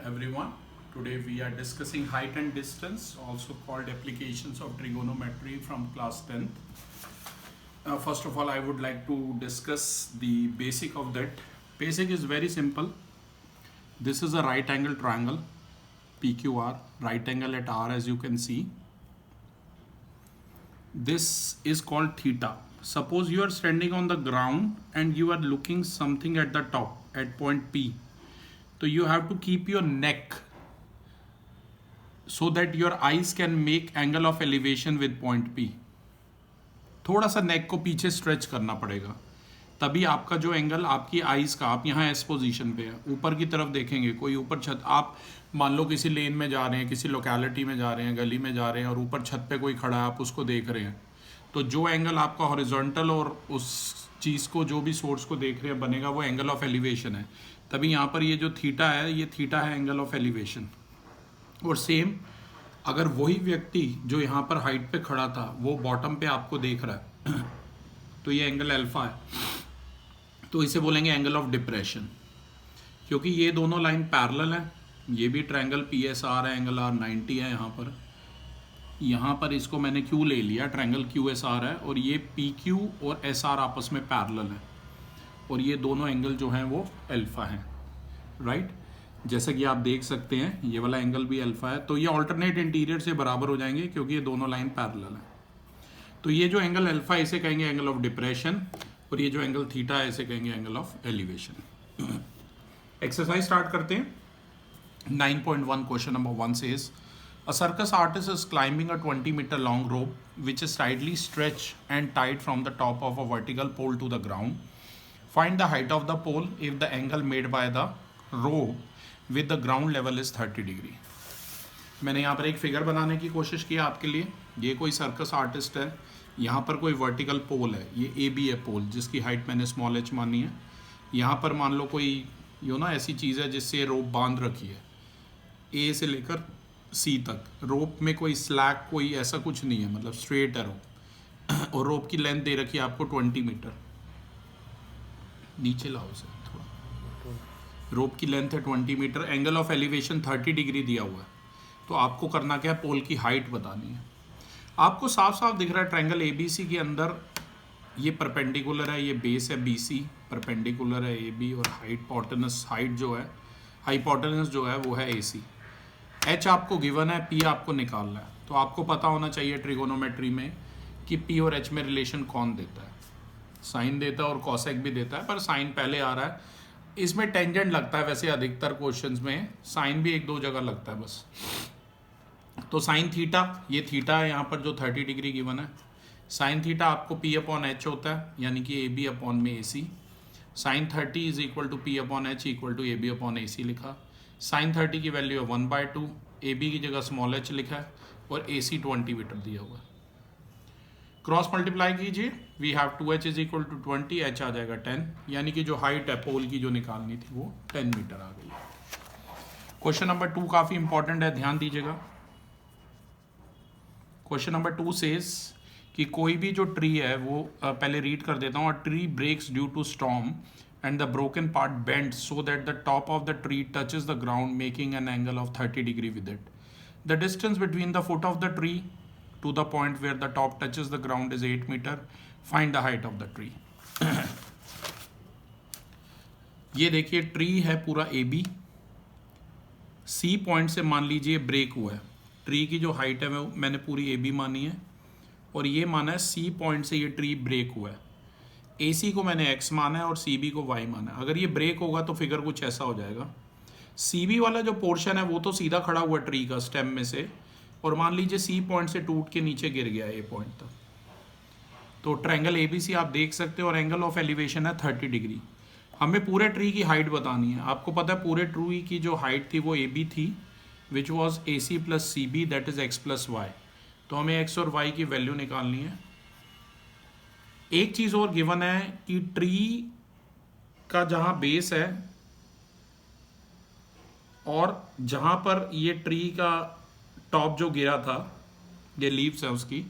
everyone. Today we are discussing height and distance, also called applications of trigonometry from class 10th. First of all, I would like to discuss the basic of that. Basic is very simple. This is a right angle triangle, PQR, right angle at R as you can see. This is called theta. Suppose you are standing on the ground and you are looking something at the top at point P. So you have to keep your neck so that your eyes can make angle of elevation with point P. थोड़ा सा नेक को पीछे stretch करना पड़ेगा, तभी आपका जो angle आपकी आईज का, आप यहाँ एस पोजीशन पे है, ऊपर की तरफ देखेंगे, कोई ऊपर छत, आप मान लो किसी लेन में जा रहे हैं, किसी लोकेलिटी में जा रहे हैं, गली में जा रहे हैं और ऊपर छत पे कोई खड़ा है, आप उसको देख रहे हैं, तो जो एंगल आपका हॉरिजॉन्टल और उस चीज़ को, जो भी सोर्स को देख रहे हैं बनेगा, वो एंगल ऑफ एलिवेशन है. तभी यहाँ पर ये जो थीटा है, ये थीटा है एंगल ऑफ एलिवेशन. और सेम अगर वही व्यक्ति जो यहाँ पर हाइट पे खड़ा था वो बॉटम पे आपको देख रहा है तो ये एंगल अल्फा है, तो इसे बोलेंगे एंगल ऑफ डिप्रेशन. क्योंकि ये दोनों लाइन पैरेलल हैं, ये भी ट्रायंगल पी एस आर है, एंगल आर 90 है, यहाँ पर इसको मैंने क्यू ले लिया, ट्रायंगल क्यू एस आर है, और ये पी क्यू और एस आर आपस में पैरेलल है, और ये दोनों एंगल जो हैं वो अल्फा हैं, राइट. जैसा कि आप देख सकते हैं ये वाला एंगल भी अल्फा है, तो ये ऑल्टरनेट इंटीरियर से बराबर हो जाएंगे क्योंकि ये दोनों लाइन पैरेलल है. तो ये जो एंगल अल्फा है इसे कहेंगे एंगल ऑफ डिप्रेशन, और ये जो एंगल थीटा है इसे कहेंगे angle of elevation. Exercise start करते हैं. 9.1 question number 1 says a circus artist is climbing a 20-meter long rope which is tightly stretched and tied from the top of a vertical pole to the ground. Find the height of the pole if the angle made by the rope with the ground level is 30 degree. मैंने यहाँ पर एक figure बनाने की कोशिश की आपके लिए. ये कोई सर्कस आर्टिस्ट है, यहाँ पर कोई वर्टिकल पोल है, ये ए बी है पोल, जिसकी हाइट मैंने स्मॉल एच मानी है. यहाँ पर मान लो कोई ऐसी चीज़ है जिससे रोप बांध रखी है, ए से लेकर सी तक. रोप में कोई स्लैक, कोई ऐसा कुछ नहीं है, मतलब स्ट्रेट है रोप, और रोप की लेंथ दे रखी है आपको 20 मीटर. नीचे लाओ से थोड़ा. रोप की लेंथ है 20 metre, angle of elevation 30 degree दिया हुआ है. तो आपको करना क्या है, पोल की हाइट बतानी है. आपको साफ साफ दिख रहा है ट्रायंगल एबीसी के अंदर ये परपेंडिकुलर है, ये बेस है बीसी, परपेंडिकुलर है ए बी, और हाइपोटेनस, हाइट जो है, हाइपोटेनस जो है वो है एसी. एच आपको गिवन है, पी आपको निकालना है. तो आपको पता होना चाहिए ट्रिगोनोमेट्री में कि पी और एच में रिलेशन कौन देता है. साइन देता है और कॉसेक भी देता है, पर साइन पहले आ रहा है. इसमें टेंजेंट लगता है, वैसे अधिकतर क्वेश्चंस में साइन भी एक दो जगह लगता है बस. तो साइन थीटा, ये थीटा है यहाँ पर जो 30 डिग्री गिवन है. साइन थीटा आपको पी अपॉन एच होता है, यानी कि ए बी अपॉन में A C. Sine 30 is equal to P upon H equal to A B upon A C लिखा. साइन 30 की वैल्यू है 1/2, ए बी की जगह स्मॉल एच लिखा है, और ए सी 20 मीटर दिया हुआ है. क्रॉस मल्टीप्लाई कीजिए, we have 2h is equal to 20, H आ जाएगा 10, यानी कि जो हाइट है पोल की जो निकालनी थी वो 10 मीटर आ गई. क्वेश्चन नंबर 2 काफ़ी इंपॉर्टेंट है, ध्यान दीजिएगा. क्वेश्चन नंबर 2 सेज कि कोई भी जो ट्री है वो पहले रीड कर देता हूँ. Tree breaks due to storm and the broken part bends so that the top of the tree touches the ground making an angle of 30 degree with it. The distance between the foot of the tree to the point where the top touches the ground is 8 meter. Find the height of the tree. ये देखिए tree है पूरा A B, C point से मान लीजिए break हुआ है. Tree की जो हाइट है वो मैंने पूरी ए बी मानी है, और ये माना है सी पॉइंट से ये ट्री ब्रेक हुआ है. ए सी को मैंने एक्स माना है और सी बी को वाई माना है. अगर ये ब्रेक होगा तो फिगर कुछ ऐसा हो जाएगा. सी बी वाला जो पोर्शन है वो तो सीधा खड़ा हुआ ट्री का स्टेम में से, और मान लीजिए सी पॉइंट से टूट के नीचे गिर गया ए पॉइंट तक. तो ट्रायंगल एबीसी आप देख सकते हो, और एंगल ऑफ एलिवेशन है 30 डिग्री. हमें पूरे ट्री की हाइट बतानी है. आपको पता है पूरे ट्री की जो हाइट थी वो ए बी थी, which was A C plus C B, that is x plus y. तो हमें एक्स और वाई की वैल्यू निकालनी है. एक चीज़ और गिवन है कि ट्री का जहाँ बेस है और जहाँ पर ये ट्री का टॉप जो गिरा था, ये लीव्स है उसकी,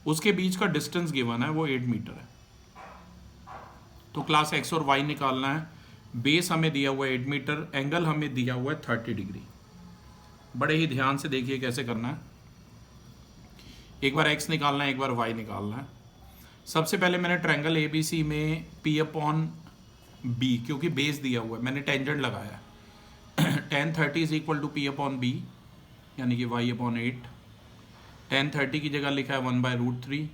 उसके बीच का डिस्टेंस गिवन है वो 8 मीटर है. तो क्लास एक्स और वाई निकालना है. बेस हमें दिया हुआ है 8 मीटर, एंगल हमें दिया हुआ है 30 डिग्री। बड़े ही ध्यान से देखिए कैसे करना है। एक बार x निकालना है, एक बार y निकालना है। सबसे पहले मैंने ट्रायंगल ABC में P अपॉन B, क्योंकि बेस दिया हुआ है, मैंने टेंजेंट लगाया है। tan 30 is equal to P upon B, यानी कि y अपॉन 8। tan 30 की जगह लिखा है 1/√3,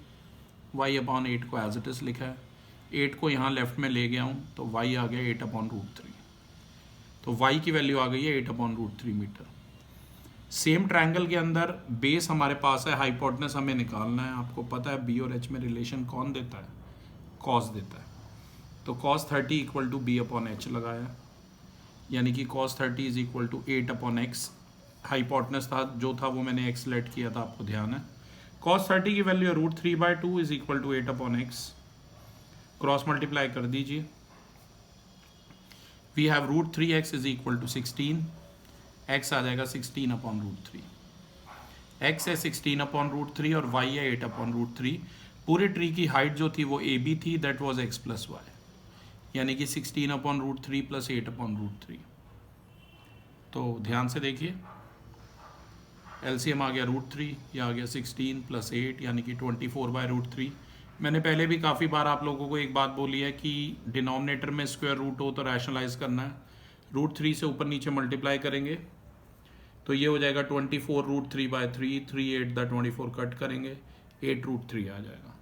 y अपॉन 8 को एज इट इज़ लिखा है। 8 को यहाँ लेफ्ट में ले गया हूँ तो y आ गया 8/√3, तो y की वैल्यू आ गई है 8/√3 मीटर। सेम ट्रायंगल के अंदर बेस हमारे पास है, हाइपोटेनस हमें निकालना है। आपको पता है b और h में रिलेशन कौन देता है? कॉस देता है। तो cos 30 equal to b upon h लगाया, यानी कि cos 30 is equal to 8/x। Hypotenuse था जो था वो मैंने x लेट किया था, आपको ध्यान है। cos 30 की वैल्यू है √3/2 is equal to 8/x। Cross multiply कर दीजिए। We have √3x is equal to 16, x आ जाएगा 16/√3। x है 16/√3 और y है 8/√3। पूरे ट्री की हाइट जो थी वो AB थी, that was x plus y, यानी कि 16/√3 प्लस 8/√3। तो ध्यान से देखिए, LCM आ गया √3, यह आ गया 16 प्लस 8 यानी कि 24/√3। मैंने पहले भी काफ़ी बार आप लोगों को एक बात बोली है कि डिनोमिनेटर में स्क्वायर रूट हो तो रैशनलाइज करना है। √3 से ऊपर नीचे मल्टीप्लाई करेंगे तो ये हो जाएगा 24√3/3, 3 8 द 24 कट करेंगे, 8√3 आ जाएगा।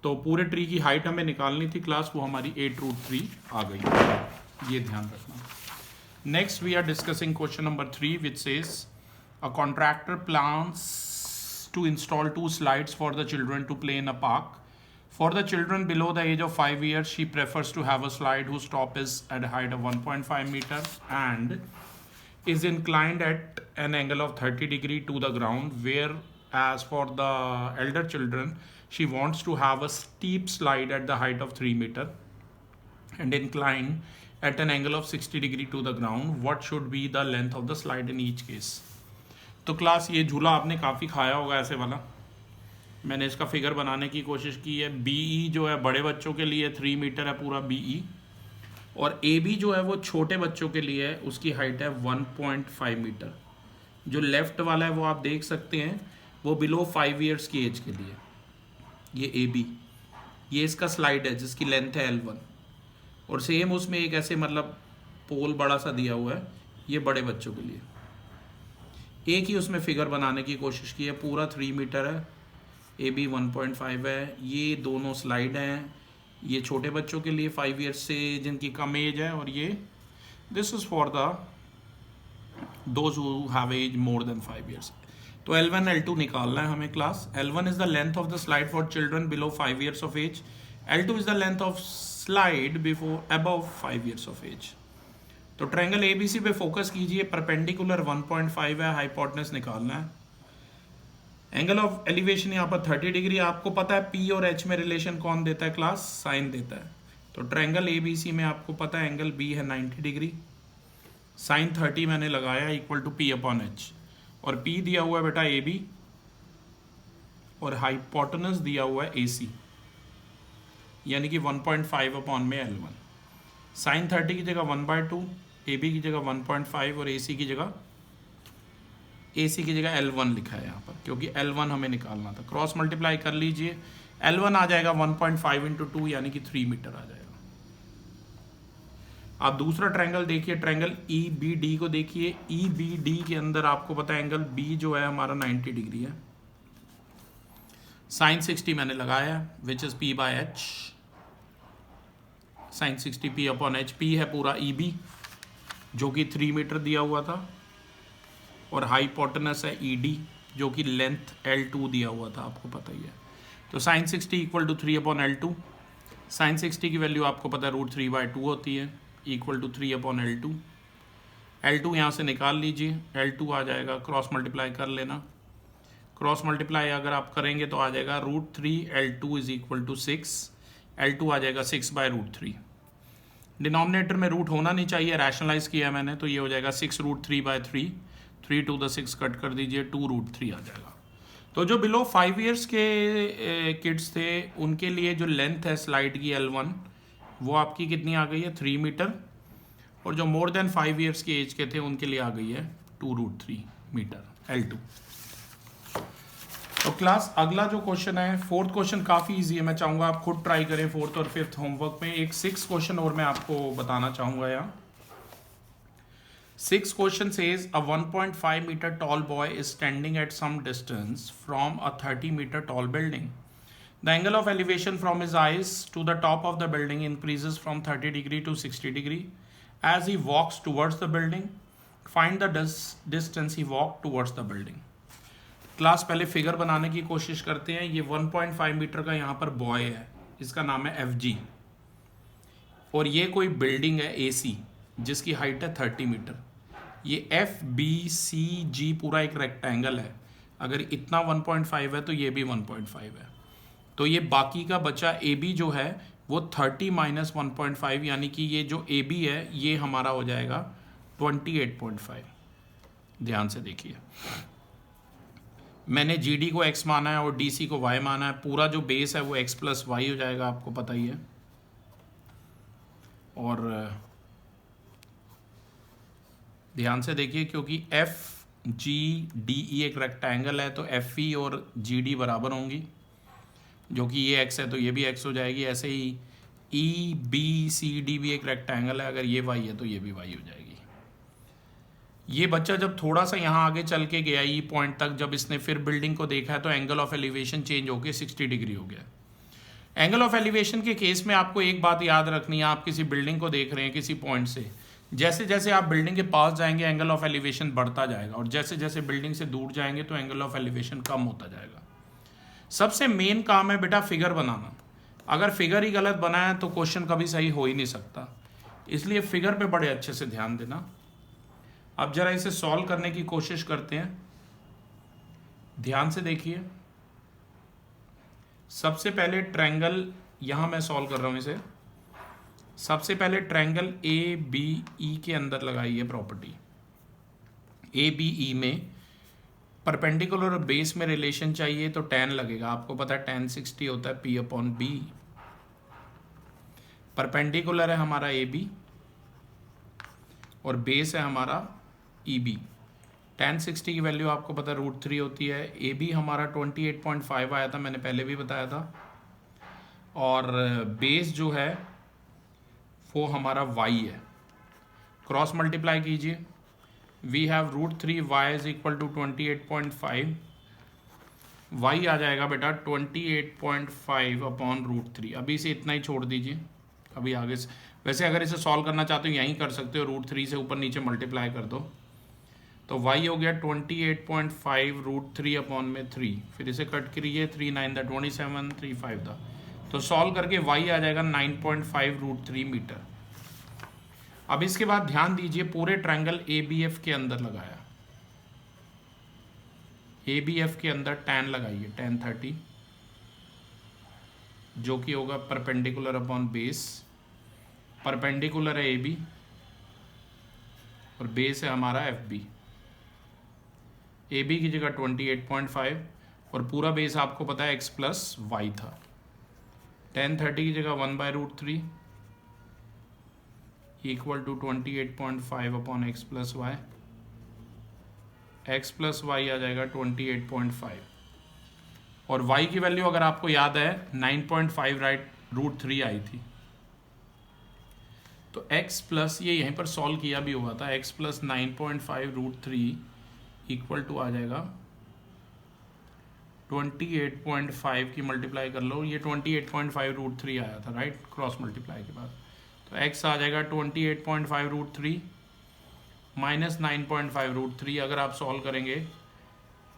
तो पूरे ट्री की हाइट हमें निकालनी थी क्लास, वो हमारी 8√3 आ गई, ये ध्यान रखना। Next we are discussing question number 3 which says a contractor plans to install 2 slides for the children to play in a park. For the children below the age of 5 years, she prefers to have a slide whose top is at a height of 1.5 meter and is inclined at an angle of 30 degree to the ground, whereas for the elder children, she wants to have a steep slide at the height of 3 meter and inclined at an angle of 60 degree to the ground. What should be the length of the slide in each case? तो class ये झूला आपने काफ़ी खाया होगा ऐसे वाला। मैंने इसका फिगर बनाने की कोशिश की है। BE जो है बड़े बच्चों के लिए 3 मीटर है पूरा BE, और AB जो है वो छोटे बच्चों के लिए है, उसकी हाइट है 1.5 मीटर। जो लेफ्ट वाला है वो आप देख सकते हैं, वो बिलो 5 ईयर्स की एज के लिए, ये AB, ये इसका स्लाइड है जिसकी लेंथ है L1, और सेम उसमें एक ऐसे मतलब पोल बड़ा सा दिया हुआ है, ये बड़े बच्चों के लिए। एक ही उसमें फिगर बनाने की कोशिश की है, पूरा 3 मीटर है, AB 1.5 है, ये दोनों स्लाइड हैं, ये छोटे बच्चों के लिए 5 ईयर्स से जिनकी कम एज है, और ये this is for the those who have age more than 5 years. तो L1 L2 निकालना है हमें class. L1 is the length of the slide for children below 5 years of age, L2 is the length of slide before above 5 years of age. तो triangle ABC पे focus कीजिए, perpendicular 1.5 है, hypotenuse निकालना है। Angle of elevation यहाँ पर 30 degree. आपको पता है P और H में रिलेशन कौन देता है क्लास? साइन देता है। तो ट्रायंगल ABC में आपको पता है एंगल B है 90 डिग्री, साइन 30 मैंने लगाया equal to P upon H, और P दिया हुआ है बेटा AB और हाइपोटेनस दिया हुआ है AC, यानी कि 1.5 अपॉन में L1। साइन 30 की जगह 1/2, AB की जगह 1.5 और AC की जगह L1 लिखा है यहाँ पर, क्योंकि L1 हमें निकालना था। क्रॉस मल्टीप्लाई कर लीजिए, L1 आ जाएगा 1.5 इंटू 2 यानी कि 3 मीटर आ जाएगा। आप दूसरा ट्रायंगल देखिए, ट्रायंगल EBD को देखिए। EBD के अंदर आपको पता है एंगल B जो है हमारा 90 डिग्री है। साइन 60 मैंने लगाया which is P/H, sine 60 P upon H। P है पूरा EB जो कि 3 मीटर दिया हुआ था, और हाइपोटेनस है ED जो कि लेंथ L2 दिया हुआ था, आपको पता ही है। तो sine 60 equal to 3 upon L2। Sine 60 की वैल्यू आपको पता है √3/2 होती है, equal to 3 upon L2। L2 यहाँ से निकाल लीजिए, L2 आ जाएगा, क्रॉस मल्टीप्लाई कर लेना। क्रॉस मल्टीप्लाई अगर आप करेंगे तो आ जाएगा √3 L2 is equal to 6। L2 आ जाएगा 6/√3। डिनोमिनेटर में रूट होना नहीं चाहिए, रैशनलाइज किया मैंने, तो ये हो जाएगा 6√3/3, 3 to the 6 कट कर दीजिए, 2√3 आ जाएगा। तो जो बिलो 5 ईयर्स के किड्स थे उनके लिए जो लेंथ है स्लाइड की L1, वो आपकी कितनी आ गई है? 3 मीटर। और जो मोर देन 5 ईयर्स की एज के थे उनके लिए आ गई है 2√3 मीटर L2। तो क्लास अगला जो क्वेश्चन है, फोर्थ क्वेश्चन काफ़ी इजी है, मैं चाहूँगा आप खुद ट्राई करें फोर्थ और फिफ्थ होमवर्क में। एक 6 क्वेश्चन और मैं आपको बताना चाहूँगा यहाँ। 6 question says a 1.5 meter tall boy is standing at some distance from a 30 meter tall building. The angle of elevation from his eyes to the top of the building increases from 30 degree to 60 degree as he walks towards the building. Find the distance he walked towards the building. Class पहले figure बनाने की कोशिश करते हैं। ये 1.5 metre का यहाँ पर बॉय है, इसका नाम है FG, और ये कोई बिल्डिंग है AC जिसकी हाइट है 30 मीटर। ये FBCG पूरा एक रेक्टेंगल है, अगर इतना 1.5 है तो ये भी 1.5 है, तो ये बाकी का बचा AB जो है वो 30 माइनस 1.5, यानी कि ये जो AB है ये हमारा हो जाएगा 28.5। ध्यान से देखिए, मैंने GD को x माना है और DC को y माना है, पूरा जो बेस है वो x प्लस वाई हो जाएगा, आपको पता ही है। और ध्यान से देखिए, क्योंकि FGDE एक रेक्टेंगल है तो FE और GD बराबर होंगी, जो कि ये x है तो ये भी x हो जाएगी। ऐसे ही EBCD भी एक रेक्टेंगल है, अगर ये y है तो ये भी y हो जाएगी। ये बच्चा जब थोड़ा सा यहाँ आगे चल के गया ई पॉइंट तक, जब इसने फिर बिल्डिंग को देखा है तो एंगल ऑफ एलिवेशन चेंज होकर 60 डिग्री हो गया। एंगल ऑफ एलिवेशन के केस में आपको एक बात याद रखनी है, आप किसी बिल्डिंग को देख रहे हैं किसी पॉइंट से, जैसे जैसे आप बिल्डिंग के पास जाएंगे एंगल ऑफ एलिवेशन बढ़ता जाएगा, और जैसे जैसे बिल्डिंग से दूर जाएंगे तो एंगल ऑफ एलिवेशन कम होता जाएगा। सबसे मेन काम है बेटा फिगर बनाना। अगर फिगर ही गलत बनाया तो क्वेश्चन कभी सही हो ही नहीं सकता, इसलिए फिगर पे बड़े अच्छे से ध्यान देना। अब जरा इसे सॉल्व करने की कोशिश करते हैं, ध्यान से देखिए। सबसे पहले ट्रायंगल, यहां मैं सॉल्व कर रहा हूं इसे। सबसे पहले ट्रायंगल ABE के अंदर लगाइए प्रॉपर्टी। ABE में परपेंडिकुलर और बेस में रिलेशन चाहिए तो tan लगेगा, आपको पता है tan 60 होता है P/B। परपेंडिकुलर है हमारा AB और बेस है हमारा EB। tan 60 की वैल्यू आपको पता है √3 होती है। AB हमारा 28.5 आया था, मैंने पहले भी बताया था, और बेस जो है वो हमारा y है। क्रॉस मल्टीप्लाई कीजिए, we have √3 y is equal to 28.5, y आ जाएगा बेटा 28.5 अपॉन √3। अभी इसे इतना ही छोड़ दीजिए, अभी आगे से वैसे अगर इसे सॉल्व करना चाहते हो यहीं कर सकते हो, √3 से ऊपर नीचे मल्टीप्लाई कर दो, तो y हो गया 28.5 √3 अपॉन में 3, फिर इसे कट करिए, 3 9 दा 27, 3 5 दा, तो सॉल्व करके y आ जाएगा 9.5 √3 मीटर। अब इसके बाद ध्यान दीजिए, पूरे ट्रायंगल ABF के अंदर लगाया, ABF के अंदर tan लगाइए, tan 30, जो कि होगा परपेंडिकुलर अपॉन बेस। परपेंडिकुलर है AB और बेस है हमारा FB। AB की जगह 28.5 और पूरा बेस आपको पता है x प्लस वाई था। tan 30 की जगह 1/√3 equal to 28.5 upon x plus Y. x plus Y आ जाएगा 28.5 और y की वैल्यू अगर आपको याद है 9.5 राइट, √3 आई थी, तो x प्लस, ये यहीं पर सॉल्व किया भी हुआ था, x प्लस 9.5 √3 इक्वल टू आ जाएगा 28.5 की मल्टीप्लाई कर लो, ये 28.5 √3 आया था राइट, क्रॉस मल्टीप्लाई के बाद, तो x आ जाएगा 28.5 √3 माइनस 9.5 √3। अगर आप सॉल्व करेंगे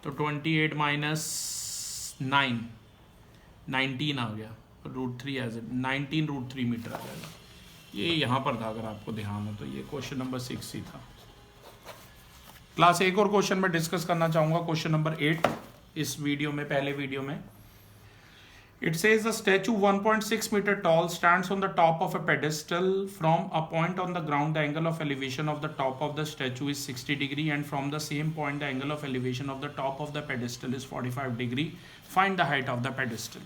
तो 28 माइनस 9 19 आ गया, √3 एज ए 19 √3 मीटर आ जाएगा। ये यहाँ पर था, अगर आपको ध्यान हो तो ये क्वेश्चन नंबर 6 ही था। क्लास एक और क्वेश्चन में डिस्कस करना चाहूँगा, क्वेश्चन नंबर 8 इस वीडियो में, पहले वीडियो में। It says the statue 1.6 meter tall stands on the top of a pedestal. From a point on the ground, the angle of elevation of the top of the statue is 60 degree, and from the same point, the angle of elevation of the top of the pedestal is 45 degree. Find the height of the pedestal.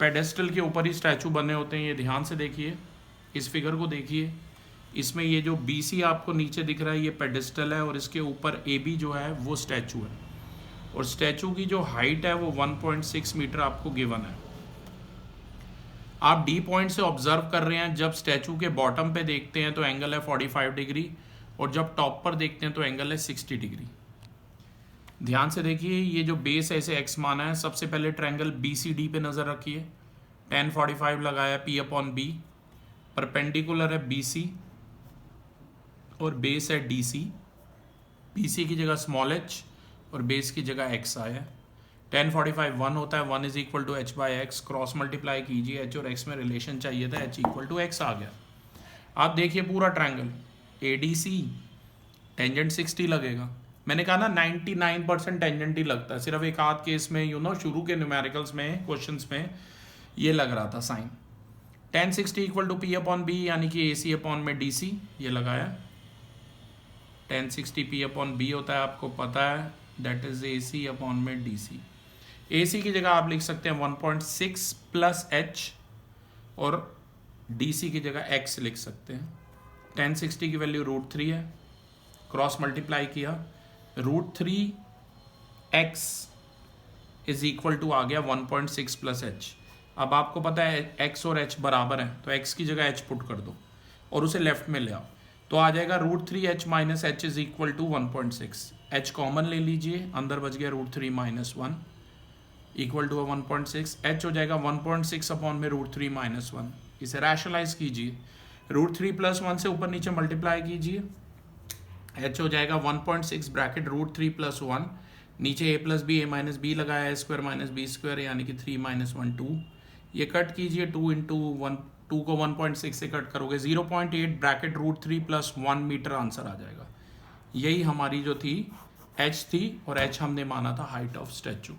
Pedestal के ऊपर ही statue बने होते हैं, ये ध्यान से देखिए, इस फिगर को देखिए, इसमें ये जो BC आपको नीचे दिख रहा है ये पेडिस्टल है और इसके ऊपर AB जो है वो स्टैचू है, और स्टैचू की जो हाइट है वो 1.6 मीटर आपको गिवन है। आप D पॉइंट से ऑब्जर्व कर रहे हैं, जब स्टैचू के बॉटम पे देखते हैं तो एंगल है 45 डिग्री, और जब टॉप पर देखते हैं तो एंगल है 60 डिग्री। ध्यान से देखिए, ये जो बेस है इसे x माना है। सबसे पहले ट्रायंगल BCD पे नज़र रखिए, tan 45 लगाया P/B, परपेंडिकुलर है BC और बेस है DC। BC की जगह स्मॉल h और बेस की जगह x आया। tan 45 1 होता है, 1 = h/x, क्रॉस मल्टीप्लाई कीजिए, h और x में रिलेशन चाहिए था, h = x आ गया। आप देखिए पूरा ट्रायंगल ADC टेंजेंट 60 लगेगा। मैंने कहा ना 99% टेंजेंट ही लगता है, सिर्फ एक आध केस में शुरू के न्यूमेरिकल्स में क्वेश्चंस में ये लग रहा था साइन। tan 60 = P/B यानी कि AC/DC, ये लगाया। tan 60 P/B होता है, आपको पता है, दैट इज AC/DC। AC की जगह आप लिख सकते हैं 1.6 + h और DC की जगह x लिख सकते हैं। tan 60 की वैल्यू √3 है, क्रॉस मल्टीप्लाई किया, √3x = आ गया 1.6 + h। अब आपको पता है x और h बराबर हैं, तो x की जगह h पुट कर दो और उसे लेफ्ट में ले आओ, तो आ जाएगा √3h - h = 1.6। h कॉमन ले लीजिए, अंदर बच गया √3 - 1 = 1.6। h हो जाएगा 1.6 अपॉन में √3 - 1। इसे रैशनलाइज कीजिए, √3 + 1 से ऊपर नीचे मल्टीप्लाई कीजिए, h हो जाएगा 1.6 ब्रैकेट √3 + 1, नीचे a + b, a - b लगाया, a² - b² यानी कि 3 - 1 2। ये कट कीजिए, 2 × 1, 2 को 1.6 से कट करोगे 0.8 ब्रैकेट √3 + 1 मीटर आंसर आ जाएगा। यही हमारी जो थी h थी, और h हमने माना था हाइट ऑफ स्टैचू।